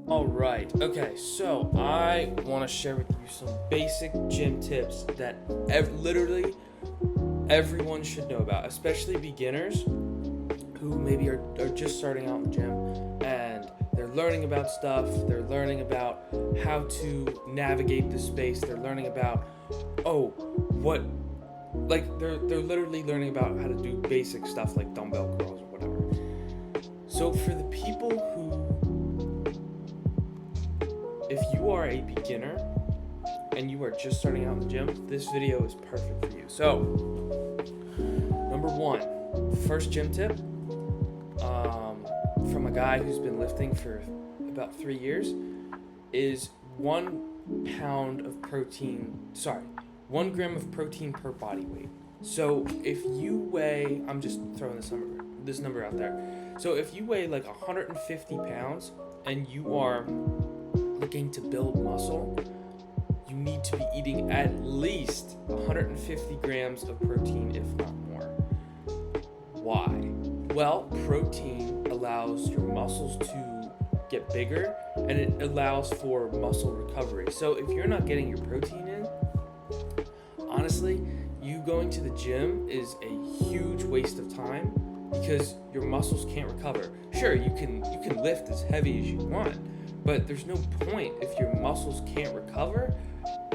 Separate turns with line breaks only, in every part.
Alright, okay, so I want to share with you some basic gym tips that literally everyone should know about, especially beginners who maybe are just starting out in the gym and they're learning about stuff, they're learning about how to navigate the space, they're learning about, oh, what, they're literally learning about how to do basic stuff like dumbbell curls or whatever. So for the people if you are a beginner and you are just starting out in the gym, this video is perfect for you. So, number one, first gym tip from a guy who's been lifting for about 3 years is 1 pound of protein, 1 gram of protein per body weight. So if you weigh, I'm just throwing this number out there. So if you weigh like 150 pounds and you are looking to build muscle, you need to be eating at least 150 grams of protein, if not more. Why? Well, protein allows your muscles to get bigger and it allows for muscle recovery. So if you're not getting your protein in, honestly, you going to the gym is a huge waste of time because your muscles can't recover. Sure, you can lift as heavy as you want, but there's no point if your muscles can't recover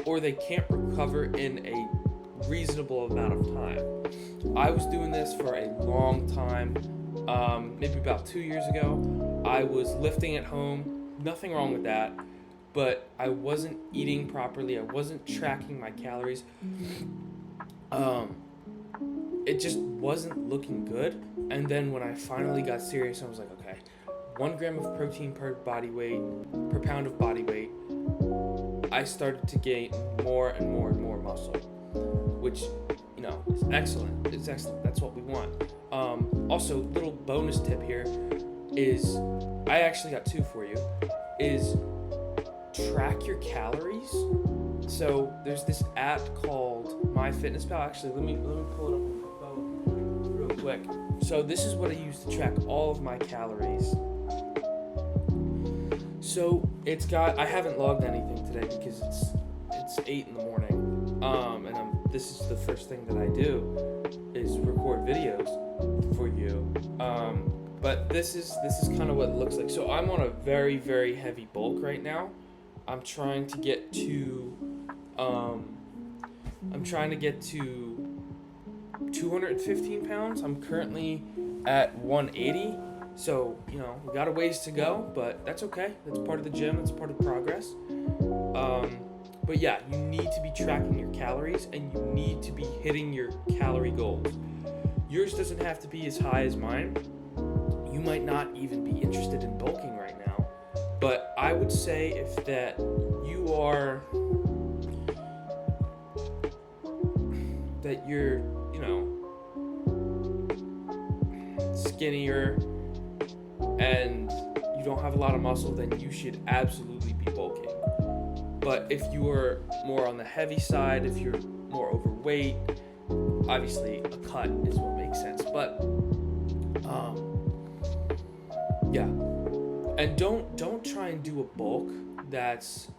or they can't recover in a reasonable amount of time. I was doing this for a long time. Maybe about 2 years ago, I was lifting at home. Nothing wrong with that, but I wasn't eating properly. I wasn't tracking my calories. It just wasn't looking good. And then when I finally got serious, I was like, okay, 1 gram of protein per pound of body weight, I started to gain more and more and more muscle, which, is excellent. It's excellent. That's what we want. Also, little bonus tip here is, I actually got 2 for you, is track your calories. So there's this app called MyFitnessPal. Actually, let me pull it up on my phone real quick. So this is what I use to track all of my calories. So I haven't logged anything today because it's 8 in the morning, and this is the first thing that I do is record videos for you. But this is kind of what it looks like. So I'm on a very, very heavy bulk right now. I'm trying to get to 215 pounds. I'm currently at 180. So, we got a ways to go, but that's okay. That's part of the gym. That's part of the progress. But yeah, you need to be tracking your calories and you need to be hitting your calorie goals. Yours doesn't have to be as high as mine. You might not even be interested in bulking right now. But I would say if that you are, that you're, skinnier and you don't have a lot of muscle, then you should absolutely be bulking. But if you are more on the heavy side, if you're more overweight, obviously a cut is what makes sense. But yeah. And don't try and do a bulk that's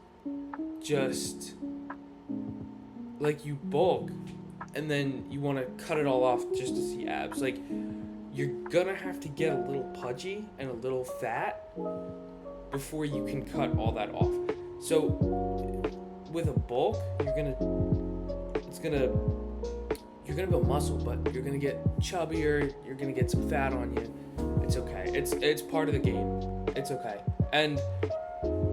just like you bulk and then you want to cut it all off just to see abs. Like, you're gonna have to get a little pudgy and a little fat before you can cut all that off. So with a bulk, you're gonna build muscle, but you're gonna get chubbier, you're gonna get some fat on you. It's okay. It's part of the game. It's okay. And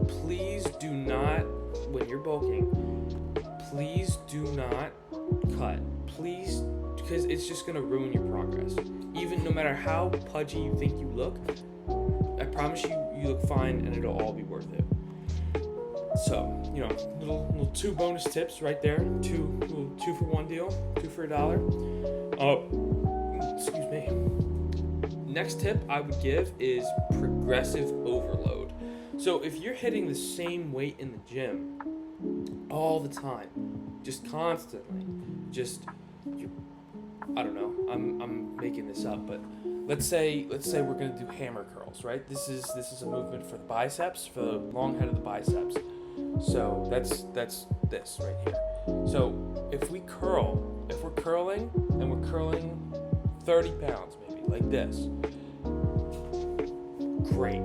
please do not, when you're bulking, please do not cut. Please, because it's just gonna ruin your progress. Even no matter how pudgy you think you look, I promise you look fine and it'll all be worth it. So, little 2 bonus tips right there. 2 for 1 deal, 2 for $1. Excuse me. Next tip I would give is progressive overload. So if you're hitting the same weight in the gym all the time, just constantly, I don't know, I'm making this up, but let's say we're gonna do hammer curls, right? This is a movement for the biceps, for the long head of the biceps. So that's this right here. So if we're curling and we're curling 30 pounds maybe, like this, great.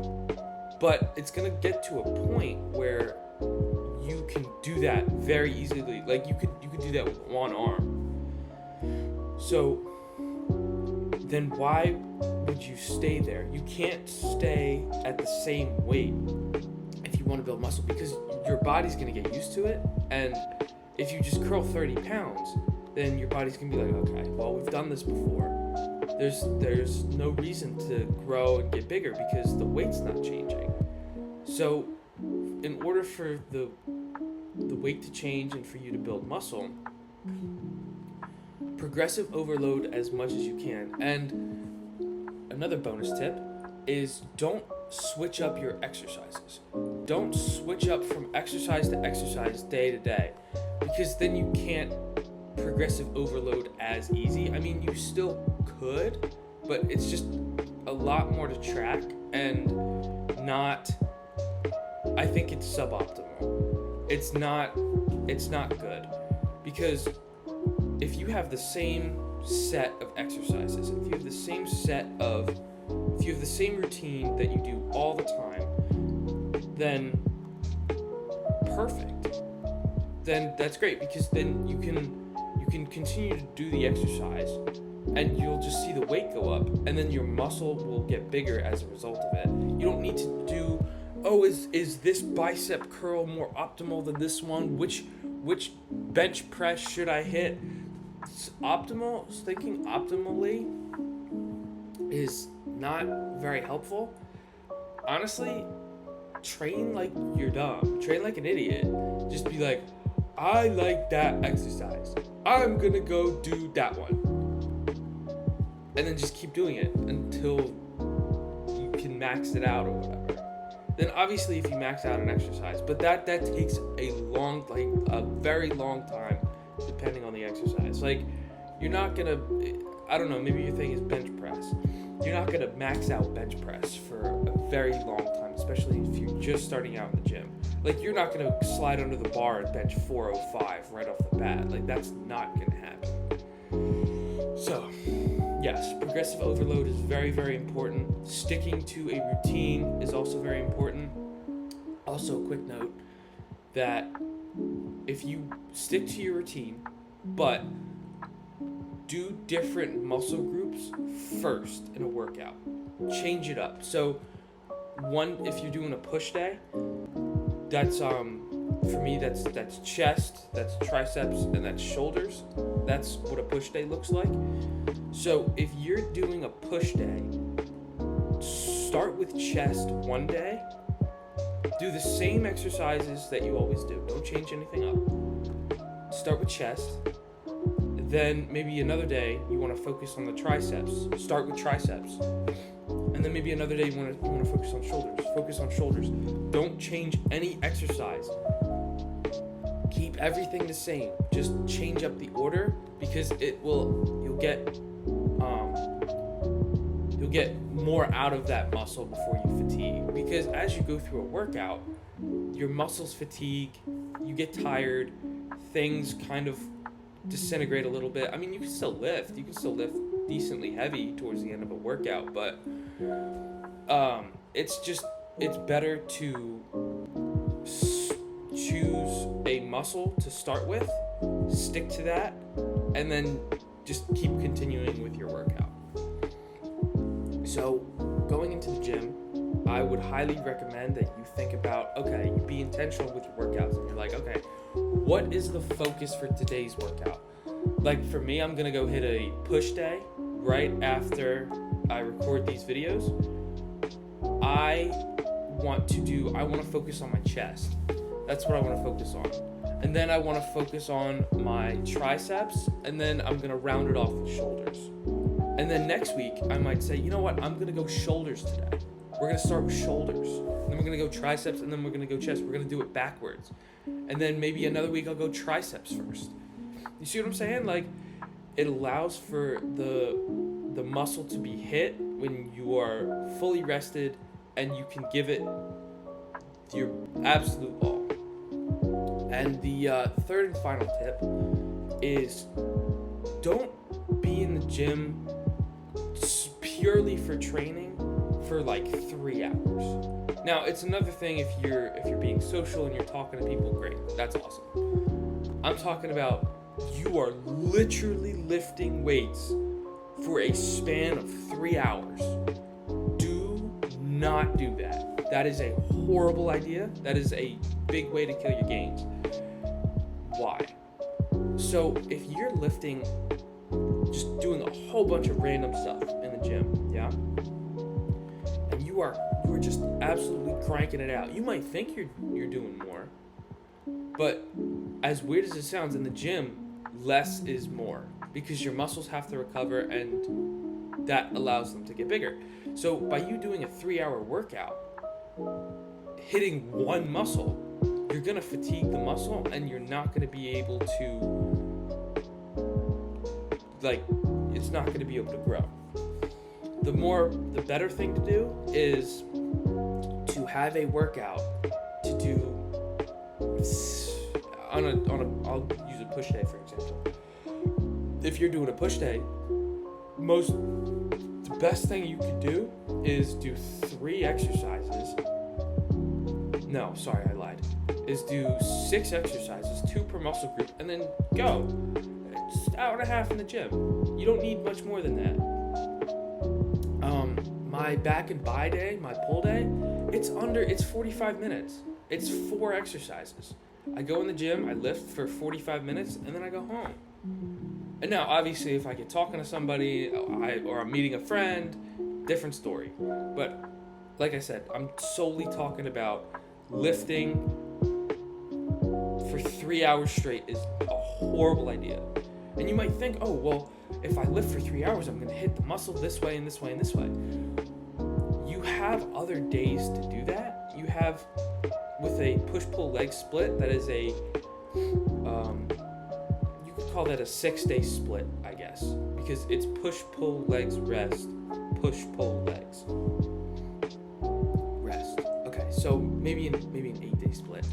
But it's gonna get to a point where you can do that very easily. Like you could do that with one arm. So then why would you stay there? You can't stay at the same weight if you want to build muscle, because your body's going to get used to it. And if you just curl 30 pounds, then your body's going to be like, okay, well, we've done this before. There's no reason to grow and get bigger because the weight's not changing. So in order for the weight to change and for you to build muscle, progressive overload as much as you can. And another bonus tip is don't switch up your exercises. Don't switch up from exercise to exercise day to day, because then you can't progressive overload as easy. I mean, you still could, but it's just a lot more to track and not, I think it's suboptimal. It's not good, because if you have the same set of exercises, if you have the same routine that you do all the time, then perfect. Then that's great, because then you can continue to do the exercise and you'll just see the weight go up, and then your muscle will get bigger as a result of it. You don't need to do, is this bicep curl more optimal than this one? Which bench press should I hit? Thinking optimally is not very helpful. Honestly, train like you're dumb. Train like an idiot. Just be like, I like that exercise, I'm gonna go do that one. And then just keep doing it until you can max it out or whatever. Then obviously if you max out an exercise, but that takes a very long time, depending on the exercise. Like, you're not gonna, I don't know, maybe your thing is bench press. You're not gonna max out bench press for a very long time, especially if you're just starting out in the gym. Like, you're not gonna slide under the bar and bench 405 right off the bat. Like, that's not gonna happen. So, yes, progressive overload is very, very important. Sticking to a routine is also very important. Also, a quick note that if you stick to your routine, but do different muscle groups first in a workout, change it up. So if you're doing a push day, that's for me that's chest, that's triceps, and that's shoulders. That's what a push day looks like. So if you're doing a push day, start with chest one day. Do the same exercises that you always do. Don't change anything up. Start with chest. Then maybe another day you want to focus on the triceps. Start with triceps. And then maybe another day you want to focus on shoulders. Focus on shoulders. Don't change any exercise. Keep everything the same. Just change up the order, because you'll get more out of that muscle before you fatigue. Because as you go through a workout, your muscles fatigue, you get tired, things kind of disintegrate a little bit. I mean, you can still lift decently heavy towards the end of a workout, but it's better to choose a muscle to start with, stick to that, and then just keep continuing with your workout. So, going into the gym, I would highly recommend that you think about, okay, you be intentional with your workouts, and you're like, okay, what is the focus for today's workout? Like, for me, I'm gonna go hit a push day right after I record these videos. I want to focus on my chest. That's what I want to focus on. And then I want to focus on my triceps, and then I'm gonna round it off with shoulders. And then next week, I might say, you know what, I'm gonna go shoulders today. We're gonna start with shoulders, and then we're gonna go triceps, and then we're gonna go chest. We're gonna do it backwards. And then maybe another week I'll go triceps first. You see what I'm saying? Like, it allows for the muscle to be hit when you are fully rested and you can give it your absolute all. And the third and final tip is don't be in the gym purely for training for like 3 hours. Now, it's another thing if you're being social and you're talking to people, great, that's awesome. I'm talking about you are literally lifting weights for a span of 3 hours. Do not do that. That is a horrible idea. That is a big way to kill your gains. Why? So if you're lifting, just doing a whole bunch of random stuff in the gym, yeah? And you are just absolutely cranking it out. You might think you're doing more, but as weird as it sounds, in the gym, less is more because your muscles have to recover and that allows them to get bigger. So by you doing a 3-hour workout, hitting one muscle, you're going to fatigue the muscle and you're not going to be able to, it's not going to be able to grow. The better thing to do is to have a workout to do I'll use a push day, for example. If you're doing a push day, the best thing you could do is do 3 exercises. No, sorry, I lied. Is do 6 exercises, 2 per muscle group, and then go. It's an hour and a half in the gym. You don't need much more than that. My back and bi day, my pull day, it's 45 minutes. It's 4 exercises. I go in the gym, I lift for 45 minutes, and then I go home. And now, obviously, if I get talking to somebody or I'm meeting a friend, different story. But like I said, I'm solely talking about lifting for 3 hours straight is a horrible idea. And you might think, oh, well, if I lift for 3 hours, I'm going to hit the muscle this way and this way and this way. You have other days to do that. You have, with a push-pull-leg split, that is you could call that a 6-day split, I guess. Because it's push-pull-legs, rest, push-pull-legs, rest. Okay, so maybe an 8-day split.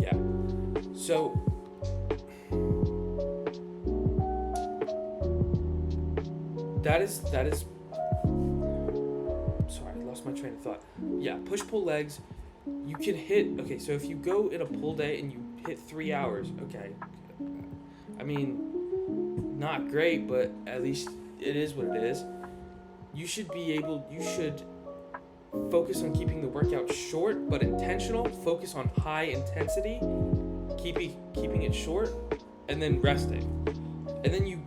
Yeah. So that is sorry, I lost my train of thought. Yeah, push-pull legs, you can hit, okay, so if you go in a pull day and you hit 3 hours, okay, I mean, not great, but at least it is what it is. You should focus on keeping the workout short but intentional, focus on high intensity, keeping it short, and then resting. And then you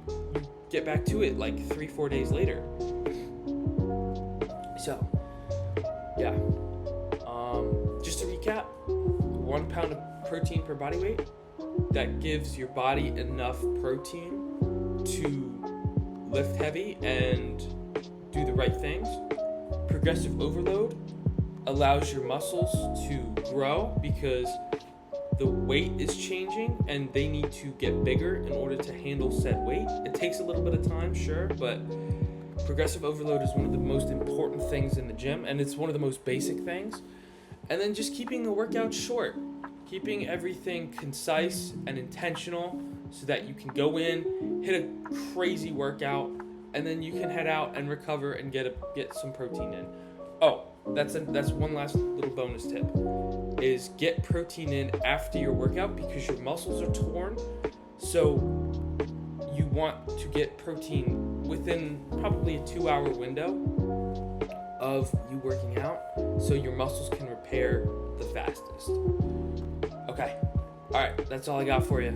get back to it like 3-4 days later. So, yeah. Just to recap, 1 pound of protein per body weight, that gives your body enough protein to lift heavy and do the right things. Progressive overload allows your muscles to grow because the weight is changing and they need to get bigger in order to handle said weight. It takes a little bit of time, sure, but progressive overload is one of the most important things in the gym, and it's one of the most basic things. And then just keeping the workout short, keeping everything concise and intentional so that you can go in, hit a crazy workout, and then you can head out and recover and get some protein in. Oh, that's one last little bonus tip, is get protein in after your workout because your muscles are torn. So you want to get protein within probably a 2-hour window of you working out so your muscles can repair the fastest. Okay. All right, that's all I got for you.